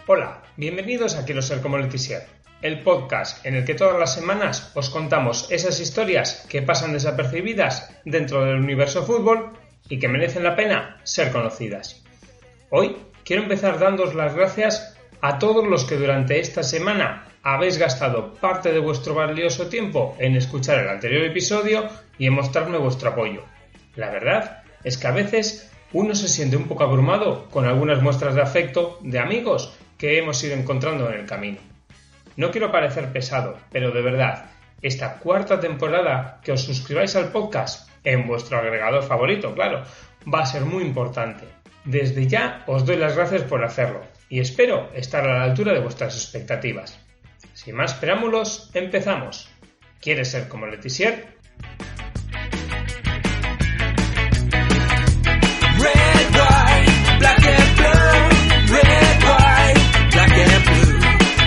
Hola, bienvenidos a Quiero ser como Letizier, el podcast en el que todas las semanas os contamos esas historias que pasan desapercibidas dentro del universo fútbol y que merecen la pena ser conocidas. Hoy quiero empezar dándoos las gracias a todos los que durante esta semana habéis gastado parte de vuestro valioso tiempo en escuchar el anterior episodio y en mostrarme vuestro apoyo. La verdad es que a veces uno se siente un poco abrumado con algunas muestras de afecto de amigos que hemos ido encontrando en el camino. No quiero parecer pesado, pero de verdad, esta cuarta temporada que os suscribáis al podcast, en vuestro agregador favorito, claro, va a ser muy importante. Desde ya os doy las gracias por hacerlo y espero estar a la altura de vuestras expectativas. Sin más preámbulos, empezamos. ¿Quieres ser como Letizier? Red, white, black and blue. Red, white, black and blue.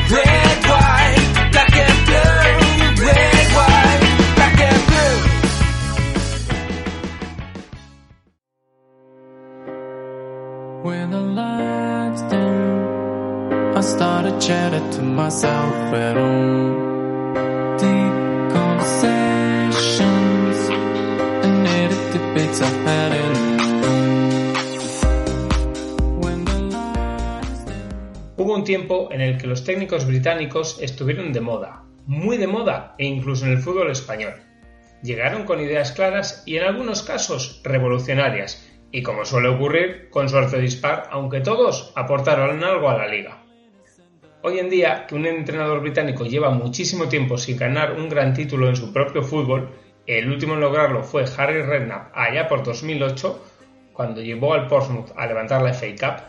Red, white, black and blue. Red, white, black and blue. When the lights dim, I started chatting to myself at home. Deep conversations and heated debates I had in. Hubo un tiempo en el que los técnicos británicos estuvieron de moda, muy de moda, e incluso en el fútbol español. Llegaron con ideas claras y en algunos casos revolucionarias, y como suele ocurrir, con suerte dispar, aunque todos aportaron algo a la liga. Hoy en día, que un entrenador británico lleva muchísimo tiempo sin ganar un gran título en su propio fútbol, el último en lograrlo fue Harry Redknapp allá por 2008, cuando llevó al Portsmouth a levantar la FA Cup.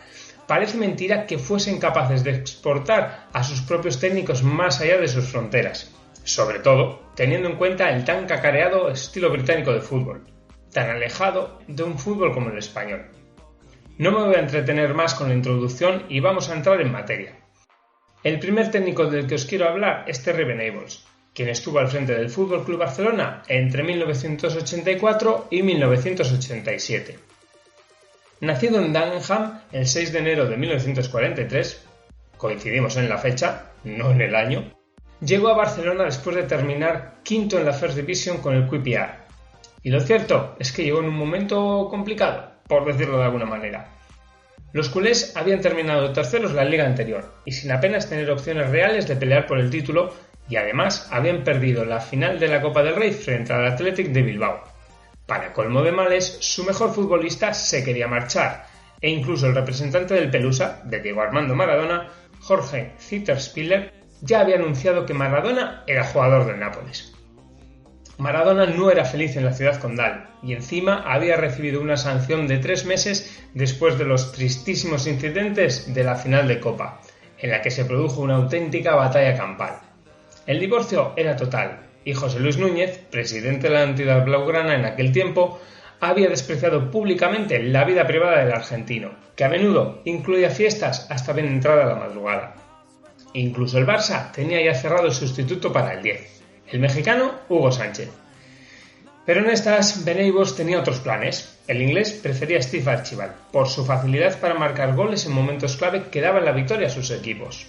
Parece mentira que fuesen capaces de exportar a sus propios técnicos más allá de sus fronteras, sobre todo teniendo en cuenta el tan cacareado estilo británico de fútbol, tan alejado de un fútbol como el español. No me voy a entretener más con la introducción y vamos a entrar en materia. El primer técnico del que os quiero hablar es Terry Venables, quien estuvo al frente del FC Barcelona entre 1984 y 1987. Nacido en Dagenham el 6 de enero de 1943, coincidimos en la fecha, no en el año, llegó a Barcelona después de terminar quinto en la First Division con el QPR. Y lo cierto es que llegó en un momento complicado, por decirlo de alguna manera. Los culés habían terminado terceros la liga anterior y sin apenas tener opciones reales de pelear por el título, y además habían perdido la final de la Copa del Rey frente al Athletic de Bilbao. Para colmo de males, su mejor futbolista se quería marchar, e incluso el representante del Pelusa, de Diego Armando Maradona, Jorge Zitterspieler, ya había anunciado que Maradona era jugador del Nápoles. Maradona no era feliz en la ciudad condal, y encima había recibido una sanción de 3 meses después de los tristísimos incidentes de la final de Copa, en la que se produjo una auténtica batalla campal. El divorcio era total, y José Luis Núñez, presidente de la entidad blaugrana en aquel tiempo, había despreciado públicamente la vida privada del argentino, que a menudo incluía fiestas hasta bien entrada la madrugada. Incluso el Barça tenía ya cerrado el sustituto para el 10, el mexicano Hugo Sánchez. Pero en estas, Venables tenía otros planes. El inglés prefería a Steve Archibald, por su facilidad para marcar goles en momentos clave que daban la victoria a sus equipos.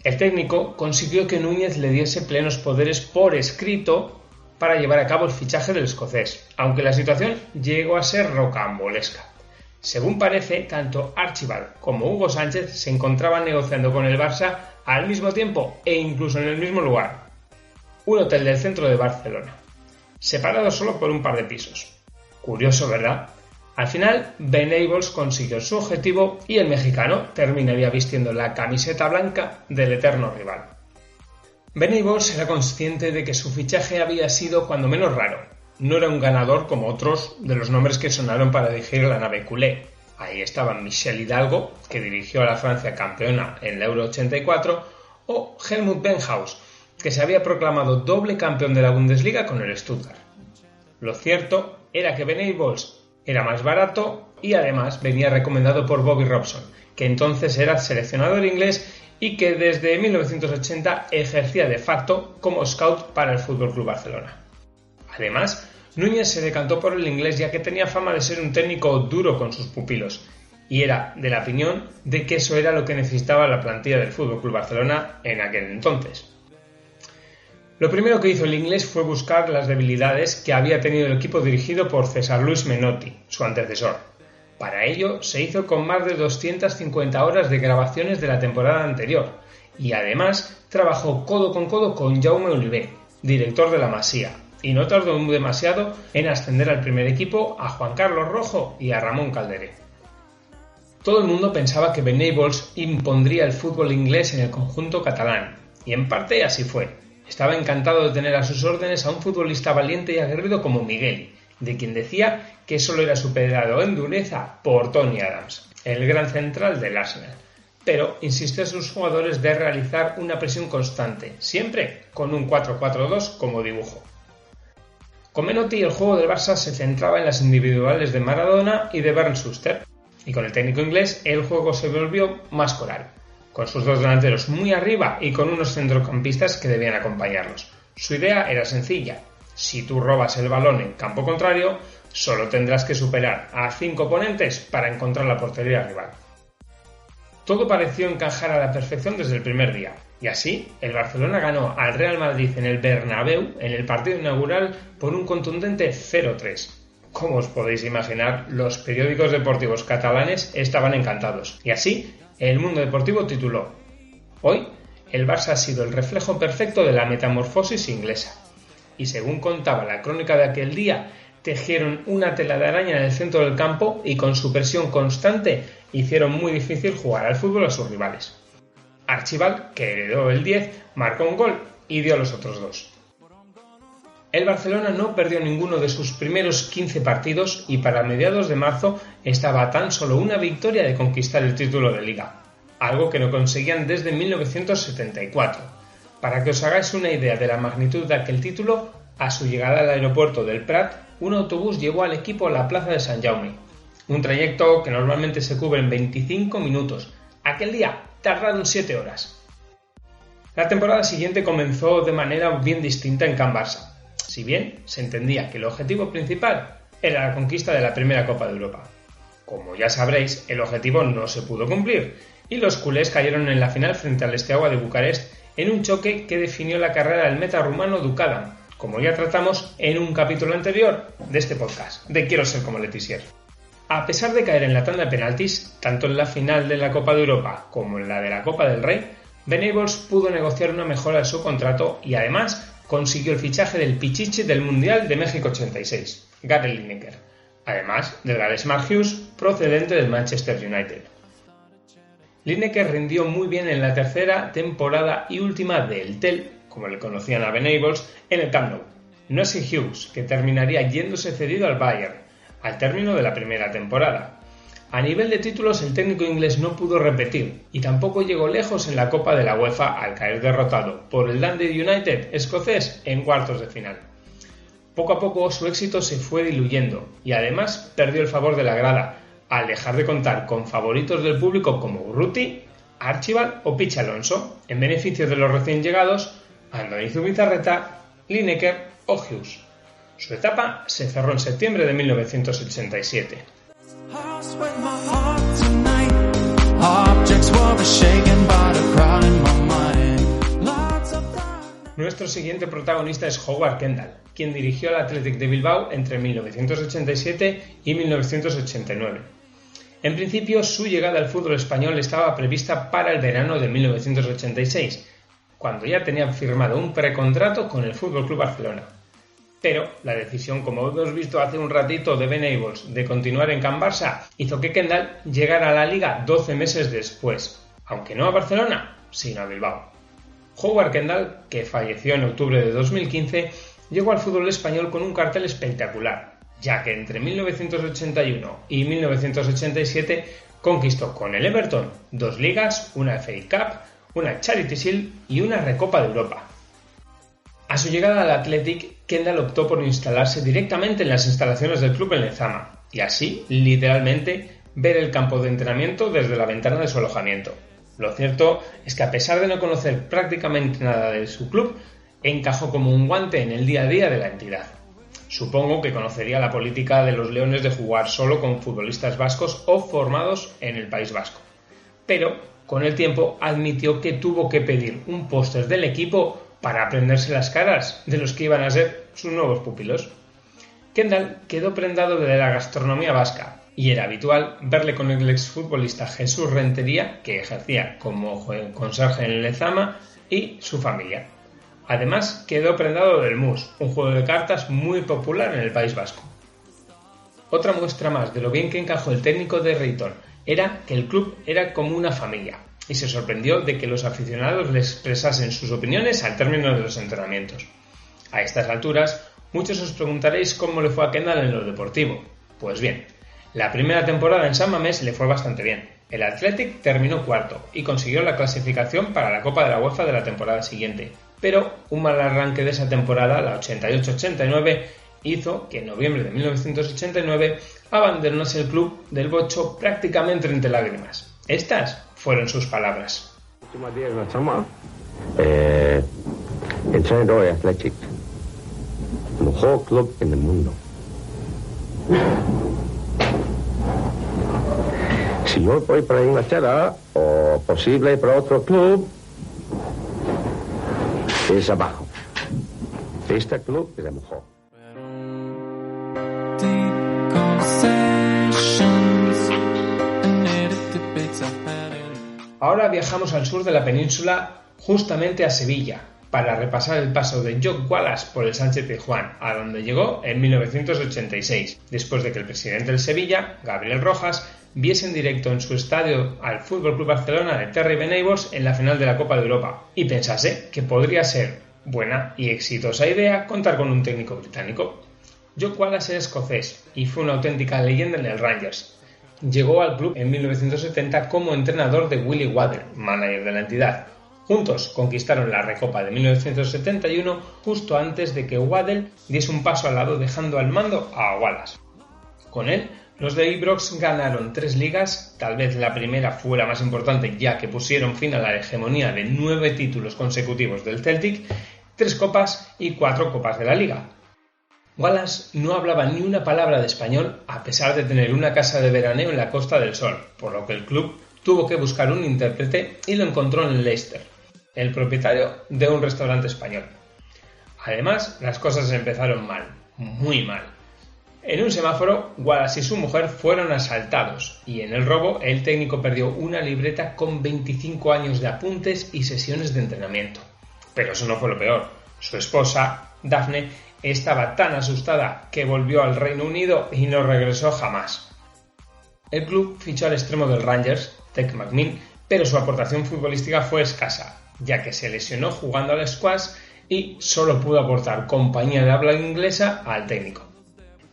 El técnico consiguió que Núñez le diese plenos poderes por escrito para llevar a cabo el fichaje del escocés, aunque la situación llegó a ser rocambolesca. Según parece, tanto Archibald como Hugo Sánchez se encontraban negociando con el Barça al mismo tiempo e incluso en el mismo lugar, un hotel del centro de Barcelona, separado solo por un par de pisos. Curioso, ¿verdad? Al final, Venables consiguió su objetivo y el mexicano terminaría vistiendo la camiseta blanca del eterno rival. Venables era consciente de que su fichaje había sido cuando menos raro. No era un ganador como otros de los nombres que sonaron para dirigir la nave culé. Ahí estaban Michel Hidalgo, que dirigió a la Francia campeona en la Euro 84, o Helmut Benhaus, que se había proclamado doble campeón de la Bundesliga con el Stuttgart. Lo cierto era que Venables Era más barato y además venía recomendado por Bobby Robson, que entonces era seleccionador inglés y que desde 1980 ejercía de facto como scout para el FC Barcelona. Además, Núñez se decantó por el inglés ya que tenía fama de ser un técnico duro con sus pupilos y era de la opinión de que eso era lo que necesitaba la plantilla del FC Barcelona en aquel entonces. Lo primero que hizo el inglés fue buscar las debilidades que había tenido el equipo dirigido por César Luis Menotti, su antecesor. Para ello se hizo con más de 250 horas de grabaciones de la temporada anterior y además trabajó codo con codo con Jaume Oliver, director de la Masía, y no tardó demasiado en ascender al primer equipo a Juan Carlos Rojo y a Ramón Calderé. Todo el mundo pensaba que Venables impondría el fútbol inglés en el conjunto catalán, y en parte así fue. Estaba encantado de tener a sus órdenes a un futbolista valiente y aguerrido como Miguel, de quien decía que solo era superado en dureza por Tony Adams, el gran central del Arsenal, pero insistió a sus jugadores de realizar una presión constante, siempre con un 4-4-2 como dibujo. Con Menotti el juego del Barça se centraba en las individuales de Maradona y de Bernd Schuster, y con el técnico inglés el juego se volvió más coral, con sus dos delanteros muy arriba y con unos centrocampistas que debían acompañarlos. Su idea era sencilla: si tú robas el balón en campo contrario, solo tendrás que superar a 5 oponentes para encontrar la portería rival. Todo pareció encajar a la perfección desde el primer día, y así el Barcelona ganó al Real Madrid en el Bernabéu en el partido inaugural por un contundente 0-3. Como os podéis imaginar, los periódicos deportivos catalanes estaban encantados, y así El Mundo Deportivo tituló: «Hoy el Barça ha sido el reflejo perfecto de la metamorfosis inglesa». Y según contaba la crónica de aquel día, tejieron una tela de araña en el centro del campo y con su presión constante hicieron muy difícil jugar al fútbol a sus rivales. Archibald, que heredó el 10, marcó un gol y dio los otros 2. El Barcelona no perdió ninguno de sus primeros 15 partidos y para mediados de marzo estaba a tan solo una victoria de conquistar el título de Liga, algo que no conseguían desde 1974. Para que os hagáis una idea de la magnitud de aquel título, a su llegada al aeropuerto del Prat, un autobús llevó al equipo a la plaza de Sant Jaume, un trayecto que normalmente se cubre en 25 minutos. Aquel día tardaron 7 horas. La temporada siguiente comenzó de manera bien distinta en Can Barça, si bien se entendía que el objetivo principal era la conquista de la primera Copa de Europa. Como ya sabréis, el objetivo no se pudo cumplir y los culés cayeron en la final frente al Steaua de Bucarest en un choque que definió la carrera del meta rumano Ducadan, como ya tratamos en un capítulo anterior de este podcast, de Quiero ser como Letizier. A pesar de caer en la tanda de penaltis, tanto en la final de la Copa de Europa como en la de la Copa del Rey, Venables pudo negociar una mejora de su contrato y además consiguió el fichaje del Pichichi del Mundial de México 86, Gary Lineker, además del galés Mark Hughes procedente del Manchester United. Lineker rindió muy bien en la tercera temporada y última del TEL, como le conocían a Venables, en el Camp Nou. No así Hughes, que terminaría yéndose cedido al Bayern, al término de la primera temporada. A nivel de títulos el técnico inglés no pudo repetir y tampoco llegó lejos en la Copa de la UEFA al caer derrotado por el Dundee United escocés en cuartos de final. Poco a poco su éxito se fue diluyendo y además perdió el favor de la grada, al dejar de contar con favoritos del público como Urruti, Archibald o Pichi Alonso, en beneficio de los recién llegados Andoni Zubizarreta, Lineker o Hughes. Su etapa se cerró en septiembre de 1987. Nuestro siguiente protagonista es Howard Kendall, quien dirigió al Athletic de Bilbao entre 1987 y 1989. En principio, su llegada al fútbol español estaba prevista para el verano de 1986, cuando ya tenía firmado un precontrato con el FC Barcelona. Pero la decisión, como hemos visto hace un ratito, de Venables de continuar en Can Barça hizo que Kendall llegara a la Liga 12 meses después, aunque no a Barcelona, sino a Bilbao. Howard Kendall, que falleció en octubre de 2015, llegó al fútbol español con un cartel espectacular, ya que entre 1981 y 1987 conquistó con el Everton 2 ligas, una FA Cup, una Charity Shield y una Recopa de Europa. A su llegada al Athletic, Kendall optó por instalarse directamente en las instalaciones del club en Lezama y así, literalmente, ver el campo de entrenamiento desde la ventana de su alojamiento. Lo cierto es que a pesar de no conocer prácticamente nada de su club, encajó como un guante en el día a día de la entidad. Supongo que conocería la política de los Leones de jugar solo con futbolistas vascos o formados en el País Vasco. Pero, con el tiempo, admitió que tuvo que pedir un póster del equipo para aprenderse las caras de los que iban a ser sus nuevos pupilos. Kendall quedó prendado de la gastronomía vasca y era habitual verle con el exfutbolista Jesús Rentería, que ejercía como conserje en Lezama, y su familia. Además, quedó prendado del mus, un juego de cartas muy popular en el País Vasco. Otra muestra más de lo bien que encajó el técnico de Reitor era que el club era como una familia, y se sorprendió de que los aficionados le expresasen sus opiniones al término de los entrenamientos. A estas alturas, muchos os preguntaréis cómo le fue a Kendall en lo deportivo. Pues bien, la primera temporada en San Mamés le fue bastante bien. El Athletic terminó cuarto y consiguió la clasificación para la Copa de la UEFA de la temporada siguiente, pero un mal arranque de esa temporada, la 88-89, hizo que en noviembre de 1989 abandonase el club del Bocho prácticamente entre lágrimas. Estas fueron sus palabras. Últimos días en la Chama, entrenador de Athletic, el mejor club en el mundo. Si yo voy para Inglaterra o posible para otro club, es abajo. Este club es el mejor. Ahora viajamos al sur de la península, justamente a Sevilla, para repasar el paso de Jock Wallace por el Sánchez Pizjuán, a donde llegó en 1986, después de que el presidente del Sevilla, Gabriel Rojas, viese en directo en su estadio al FC Barcelona de Terry Venables en la final de la Copa de Europa, y pensase que podría ser buena y exitosa idea contar con un técnico británico. Jock Wallace era escocés y fue una auténtica leyenda en el Rangers. Llegó al club en 1970 como entrenador de Willie Waddell, manager de la entidad. Juntos conquistaron la Recopa de 1971 justo antes de que Waddell diese un paso al lado dejando al mando a Wallace. Con él, los de Ibrox ganaron 3 ligas, tal vez la primera fuera más importante ya que pusieron fin a la hegemonía de 9 títulos consecutivos del Celtic, 3 copas y 4 copas de la liga. Wallace no hablaba ni una palabra de español a pesar de tener una casa de veraneo en la Costa del Sol, por lo que el club tuvo que buscar un intérprete y lo encontró en Leicester, el propietario de un restaurante español. Además, las cosas empezaron mal, muy mal. En un semáforo, Wallace y su mujer fueron asaltados y en el robo el técnico perdió una libreta con 25 años de apuntes y sesiones de entrenamiento. Pero eso no fue lo peor. Su esposa, Daphne, estaba tan asustada que volvió al Reino Unido y no regresó jamás. El club fichó al extremo del Rangers, Tech McMinn, pero su aportación futbolística fue escasa, ya que se lesionó jugando al squash y solo pudo aportar compañía de habla inglesa al técnico.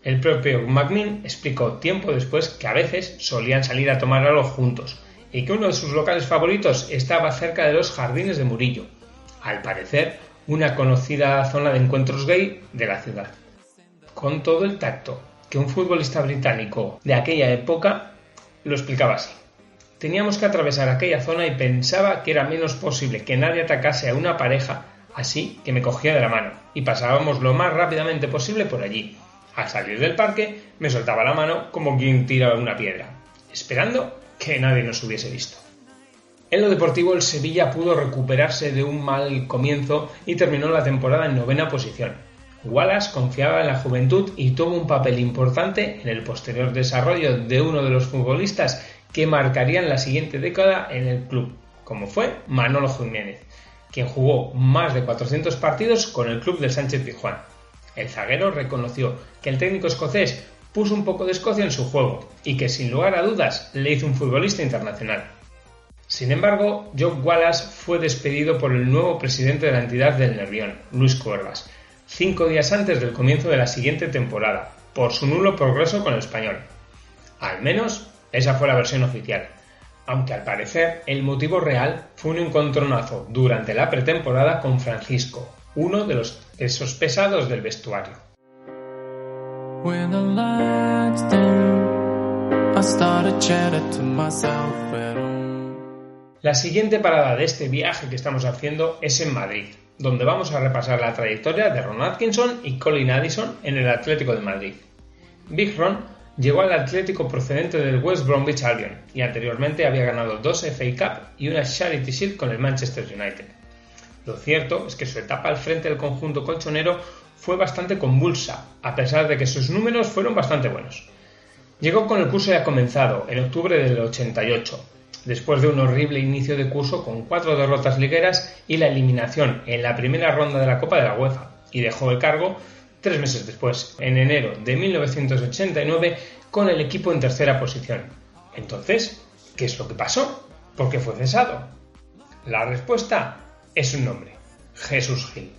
El propio McMinn explicó tiempo después que a veces solían salir a tomar algo juntos y que uno de sus locales favoritos estaba cerca de los Jardines de Murillo, al parecer una conocida zona de encuentros gay de la ciudad. Con todo el tacto que un futbolista británico de aquella época lo explicaba así. Teníamos que atravesar aquella zona y pensaba que era menos posible que nadie atacase a una pareja, así que me cogía de la mano y pasábamos lo más rápidamente posible por allí. Al salir del parque me soltaba la mano como quien tira una piedra, esperando que nadie nos hubiese visto. En lo deportivo, el Sevilla pudo recuperarse de un mal comienzo y terminó la temporada en 9ª posición. Wallace confiaba en la juventud y tuvo un papel importante en el posterior desarrollo de uno de los futbolistas que marcarían la siguiente década en el club, como fue Manolo Jiménez, quien jugó más de 400 partidos con el club del Sánchez Pizjuán. El zaguero reconoció que el técnico escocés puso un poco de Escocia en su juego y que sin lugar a dudas le hizo un futbolista internacional. Sin embargo, Jock Wallace fue despedido por el nuevo presidente de la entidad del Nervión, Luis Cuervas, 5 días antes del comienzo de la siguiente temporada, por su nulo progreso con el Español. Al menos, esa fue la versión oficial, aunque al parecer el motivo real fue un encontronazo durante la pretemporada con Francisco, uno de los pesos pesados del vestuario. When the lights dim, I started chatting to myself at home. La siguiente parada de este viaje que estamos haciendo es en Madrid, donde vamos a repasar la trayectoria de Ron Atkinson y Colin Addison en el Atlético de Madrid. Big Ron llegó al Atlético procedente del West Bromwich Albion y anteriormente había ganado 2 FA Cup y una Charity Shield con el Manchester United. Lo cierto es que su etapa al frente del conjunto colchonero fue bastante convulsa, a pesar de que sus números fueron bastante buenos. Llegó con el curso ya comenzado, en octubre del 88, después de un horrible inicio de curso con 4 derrotas ligueras y la eliminación en la primera ronda de la Copa de la UEFA, y dejó el cargo 3 meses después, en enero de 1989, con el equipo en tercera posición. Entonces, ¿qué es lo que pasó? ¿Por qué fue cesado? La respuesta es un nombre: Jesús Gil.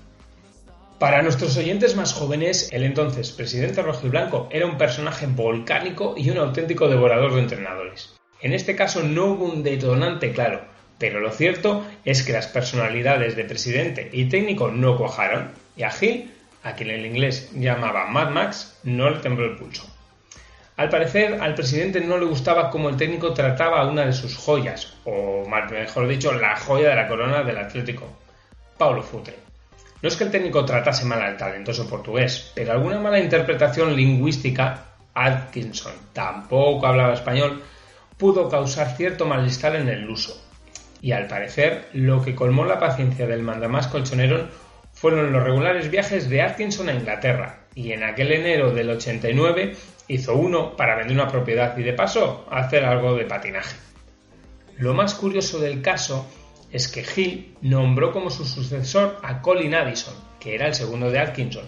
Para nuestros oyentes más jóvenes, el entonces presidente rojiblanco era un personaje volcánico y un auténtico devorador de entrenadores. En este caso no hubo un detonante claro, pero lo cierto es que las personalidades de presidente y técnico no cuajaron, y a Gil, a quien el inglés llamaba Mad Max, no le tembló el pulso. Al parecer, al presidente no le gustaba cómo el técnico trataba a una de sus joyas, o mejor dicho, la joya de la corona del Atlético, Paulo Futre. No es que el técnico tratase mal al talentoso portugués, pero alguna mala interpretación lingüística, Atkinson tampoco hablaba español, pudo causar cierto malestar en el luso. Y al parecer, lo que colmó la paciencia del mandamás colchonero fueron los regulares viajes de Atkinson a Inglaterra, y en aquel enero del 89 hizo uno para vender una propiedad y de paso hacer algo de patinaje. Lo más curioso del caso es que Gil nombró como su sucesor a Colin Addison, que era el segundo de Atkinson.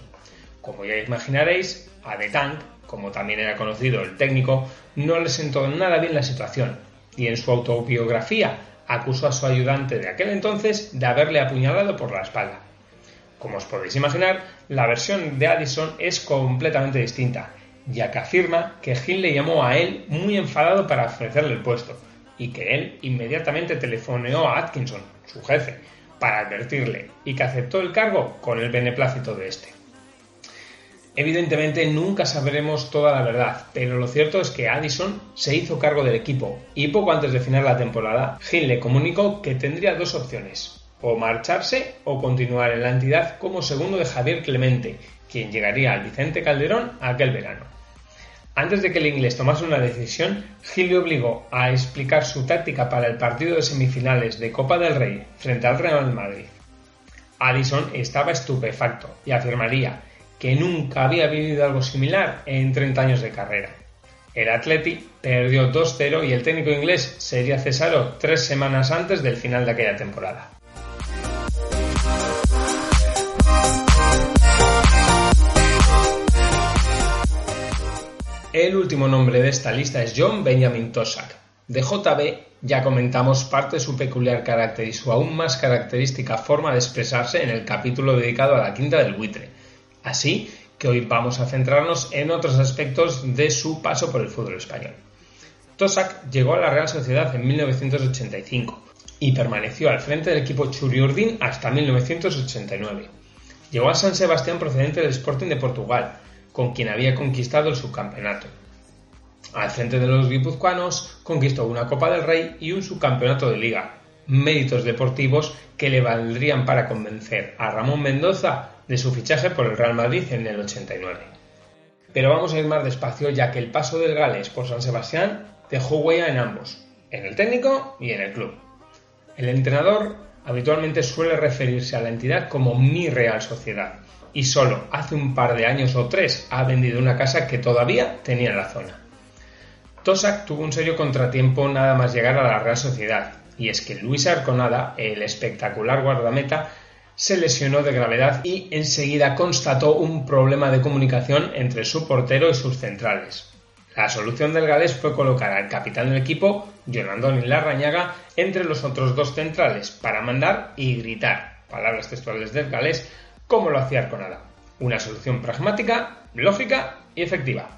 Como ya imaginaréis, a The Tank, como también era conocido el técnico, no le sentó nada bien la situación, y en su autobiografía acusó a su ayudante de aquel entonces de haberle apuñalado por la espalda. Como os podéis imaginar, la versión de Addison es completamente distinta, ya que afirma que Gil le llamó a él muy enfadado para ofrecerle el puesto, y que él inmediatamente telefoneó a Atkinson, su jefe, para advertirle, y que aceptó el cargo con el beneplácito de este. Evidentemente nunca sabremos toda la verdad, pero lo cierto es que Addison se hizo cargo del equipo, y poco antes de final la temporada, Gil le comunicó que tendría 2 opciones: o marcharse o continuar en la entidad como segundo de Javier Clemente, quien llegaría al Vicente Calderón aquel verano. Antes de que el inglés tomase una decisión, Gil le obligó a explicar su táctica para el partido de semifinales de Copa del Rey frente al Real Madrid. Addison estaba estupefacto y afirmaría que nunca había vivido algo similar en 30 años de carrera. El Atleti perdió 2-0 y el técnico inglés sería cesado 3 semanas antes del final de aquella temporada. El último nombre de esta lista es John Benjamin Toshack. De JB ya comentamos parte de su peculiar carácter y su aún más característica forma de expresarse en el capítulo dedicado a la Quinta del Buitre. Así que hoy vamos a centrarnos en otros aspectos de su paso por el fútbol español. Toshack llegó a la Real Sociedad en 1985 y permaneció al frente del equipo Churiurdin hasta 1989. Llegó a San Sebastián procedente del Sporting de Portugal, con quien había conquistado el subcampeonato. Al frente de los guipuzcoanos conquistó una Copa del Rey y un subcampeonato de Liga, méritos deportivos que le valdrían para convencer a Ramón Mendoza de su fichaje por el Real Madrid en el 89. Pero vamos a ir más despacio, ya que el paso del Gales por San Sebastián dejó huella en ambos, en el técnico y en el club. El entrenador habitualmente suele referirse a la entidad como mi Real Sociedad, y solo hace un par de años o 3 ha vendido una casa que todavía tenía en la zona. Toshack tuvo un serio contratiempo nada más llegar a la Real Sociedad, y es que Luis Arconada, el espectacular guardameta, se lesionó de gravedad y enseguida constató un problema de comunicación entre su portero y sus centrales. La solución del galés fue colocar al capitán del equipo, Jon Andoni Larrañaga, entre los otros 2 centrales para mandar y gritar, palabras textuales del galés, como lo hacía Arconada. Una solución pragmática, lógica y efectiva.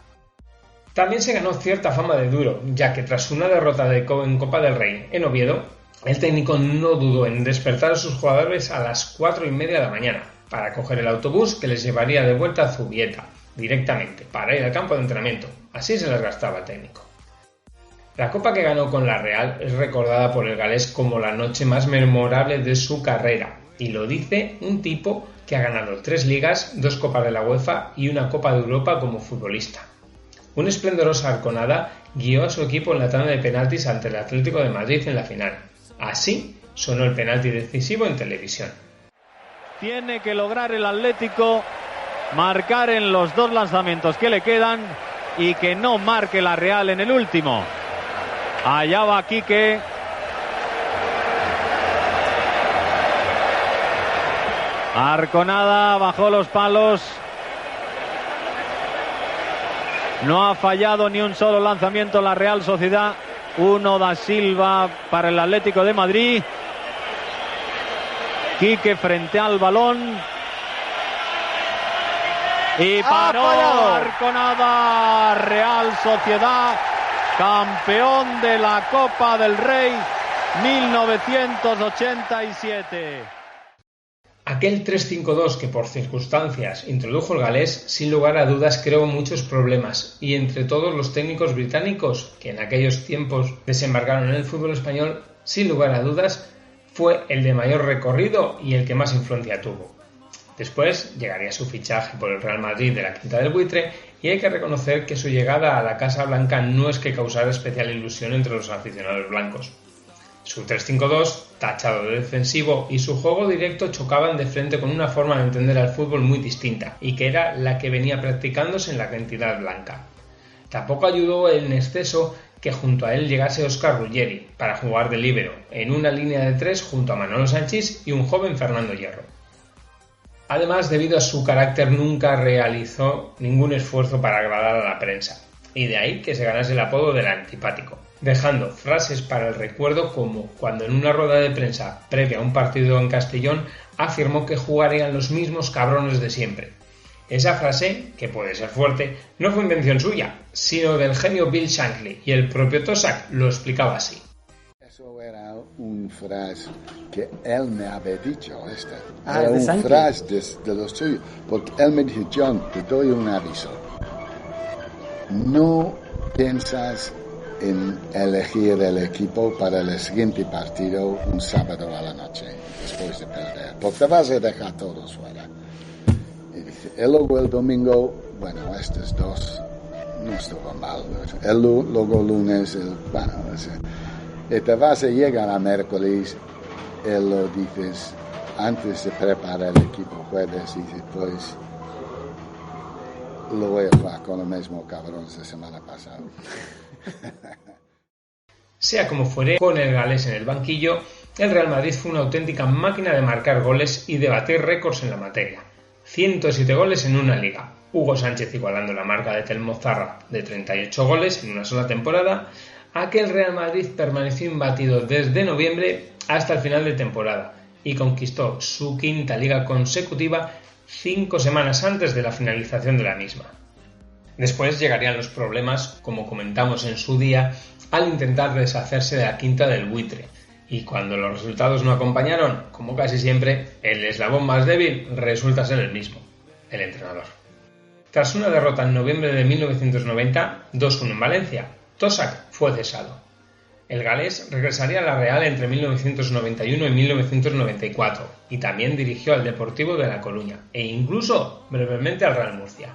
También se ganó cierta fama de duro, ya que tras una derrota en Copa del Rey en Oviedo, el técnico no dudó en despertar a sus jugadores a las 4:30 de la mañana, para coger el autobús que les llevaría de vuelta a Zubieta, directamente, para ir al campo de entrenamiento. Así se las gastaba el técnico. La copa que ganó con la Real es recordada por el galés como la noche más memorable de su carrera, y lo dice un tipo que ha ganado 3 ligas, 2 copas de la UEFA y una Copa de Europa como futbolista. Una esplendorosa Arconada guió a su equipo en la tanda de penaltis ante el Atlético de Madrid en la final. Así sonó el penalti decisivo en televisión. Tiene que lograr el Atlético marcar en los 2 lanzamientos que le quedan y que no marque la Real en el último. Allá va Quique. Arconada bajó los palos. No ha fallado ni un solo lanzamiento la Real Sociedad. Uno da Silva para el Atlético de Madrid. Quique frente al balón. Y paró Arconada. Real Sociedad, campeón de la Copa del Rey 1987. Aquel 3-5-2 que por circunstancias introdujo el galés, sin lugar a dudas creó muchos problemas, y entre todos los técnicos británicos que en aquellos tiempos desembarcaron en el fútbol español, sin lugar a dudas, fue el de mayor recorrido y el que más influencia tuvo. Después llegaría su fichaje por el Real Madrid de la Quinta del Buitre, y hay que reconocer que su llegada a la Casa Blanca no es que causara especial ilusión entre los aficionados blancos. Su 3-5-2, tachado de defensivo, y su juego directo chocaban de frente con una forma de entender al fútbol muy distinta, y que era la que venía practicándose en la identidad blanca. Tampoco ayudó en exceso que junto a él llegase Óscar Ruggeri para jugar de líbero, en una línea de 3 junto a Manolo Sanchís y un joven Fernando Hierro. Además, debido a su carácter, nunca realizó ningún esfuerzo para agradar a la prensa, y de ahí que se ganase el apodo del antipático, dejando frases para el recuerdo como cuando en una rueda de prensa previa a un partido en Castellón afirmó que jugarían los mismos cabrones de siempre. Esa frase, que puede ser fuerte, no fue invención suya, sino del genio Bill Shankly, y el propio Toshack lo explicaba así. Eso era una frase que él me había dicho. Era una frase de los suyos, porque él me dijo: John, te doy un aviso. No piensas en elegir el equipo para el siguiente partido un sábado a la noche, después de perder, porque te vas a dejar todos fuera. Y dice, y luego el domingo, bueno, estos dos no estuvo mal. Luego lunes, y te vas a llegar a miércoles, y lo dices, antes de preparar el equipo jueves, y dices, pues, lo voy a jugar con el mismo cabrón de semana pasada. Sea como fuere, con el galés en el banquillo, el Real Madrid fue una auténtica máquina de marcar goles y de batir récords en la materia. 107 goles en una liga. Hugo Sánchez igualando la marca de Telmo Zarra de 38 goles en una sola temporada. Aquel Real Madrid permaneció imbatido desde noviembre hasta el final de temporada y conquistó su 5ª liga consecutiva 5 semanas antes de la finalización de la misma. Después llegarían los problemas, como comentamos en su día, al intentar deshacerse de la Quinta del Buitre, y cuando los resultados no acompañaron, como casi siempre, el eslabón más débil resulta ser el mismo, el entrenador. Tras una derrota en noviembre de 1990, 2-1 en Valencia, Toshack fue cesado. El galés regresaría a la Real entre 1991 y 1994 y también dirigió al Deportivo de La Coruña e incluso brevemente al Real Murcia.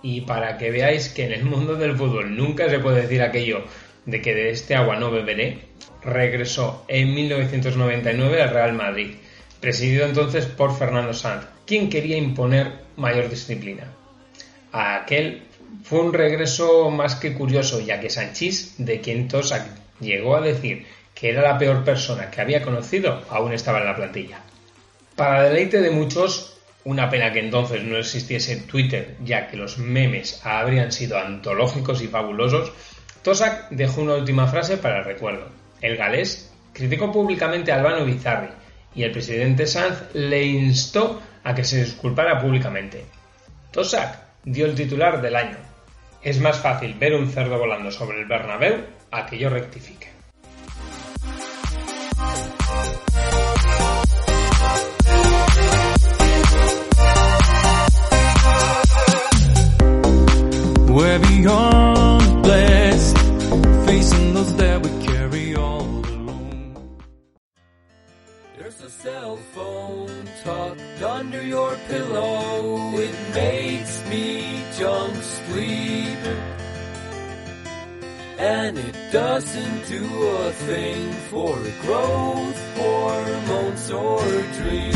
Y para que veáis que en el mundo del fútbol nunca se puede decir aquello de que de este agua no beberé, regresó en 1999 al Real Madrid, presidido entonces por Fernando Sanz, quien quería imponer mayor disciplina. Aquel fue un regreso más que curioso, ya que Sanchís, de quien Toshack llegó a decir que era la peor persona que había conocido, aún estaba en la plantilla. Para deleite de muchos, una pena que entonces no existiese Twitter, ya que los memes habrían sido antológicos y fabulosos, Toshack dejó una última frase para el recuerdo. El galés criticó públicamente a Albano Bizarri y el presidente Sanz le instó a que se disculpara públicamente. Toshack dio el titular del año: es más fácil ver un cerdo volando sobre el Bernabéu a que yo rectifique. We're beyond blessed, facing those that we carry all alone. There's a cell phone tucked under your pillow. It makes me jump sleep. And it doesn't do a thing for growth, hormones, or dreams.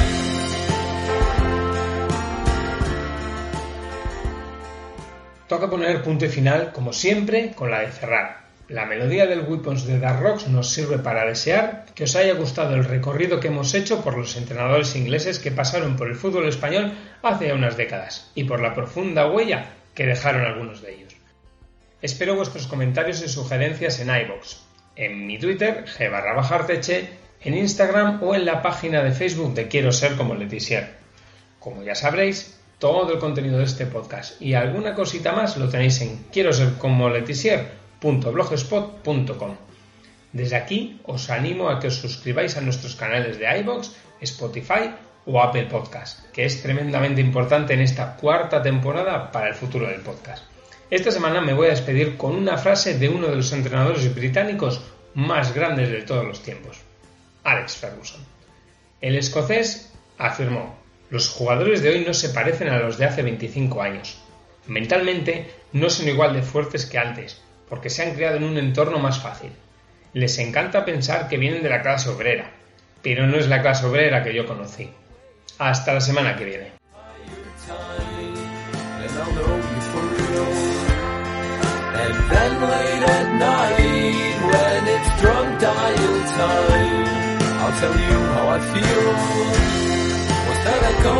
Toca poner punto y final, como siempre, con la de cerrar. La melodía del Weapons de Dark Rocks nos sirve para desear que os haya gustado el recorrido que hemos hecho por los entrenadores ingleses que pasaron por el fútbol español hace unas décadas y por la profunda huella que dejaron algunos de ellos. Espero vuestros comentarios y sugerencias en iVoox, en mi Twitter, g_arteche, en Instagram o en la página de Facebook de Quiero Ser Como Letizier. Como ya sabréis, todo el contenido de este podcast y alguna cosita más lo tenéis en quierosercomoletizier.blogspot.com. Desde aquí os animo a que os suscribáis a nuestros canales de iVoox, Spotify o Apple Podcast, que es tremendamente importante en esta cuarta temporada para el futuro del podcast. Esta semana me voy a despedir con una frase de uno de los entrenadores británicos más grandes de todos los tiempos, Alex Ferguson. El escocés afirmó: los jugadores de hoy no se parecen a los de hace 25 años. Mentalmente no son igual de fuertes que antes, porque se han criado en un entorno más fácil. Les encanta pensar que vienen de la clase obrera, pero no es la clase obrera que yo conocí. Hasta la semana que viene. And then late at night, when it's drunk dial time, I'll tell you how I feel. Was that a go?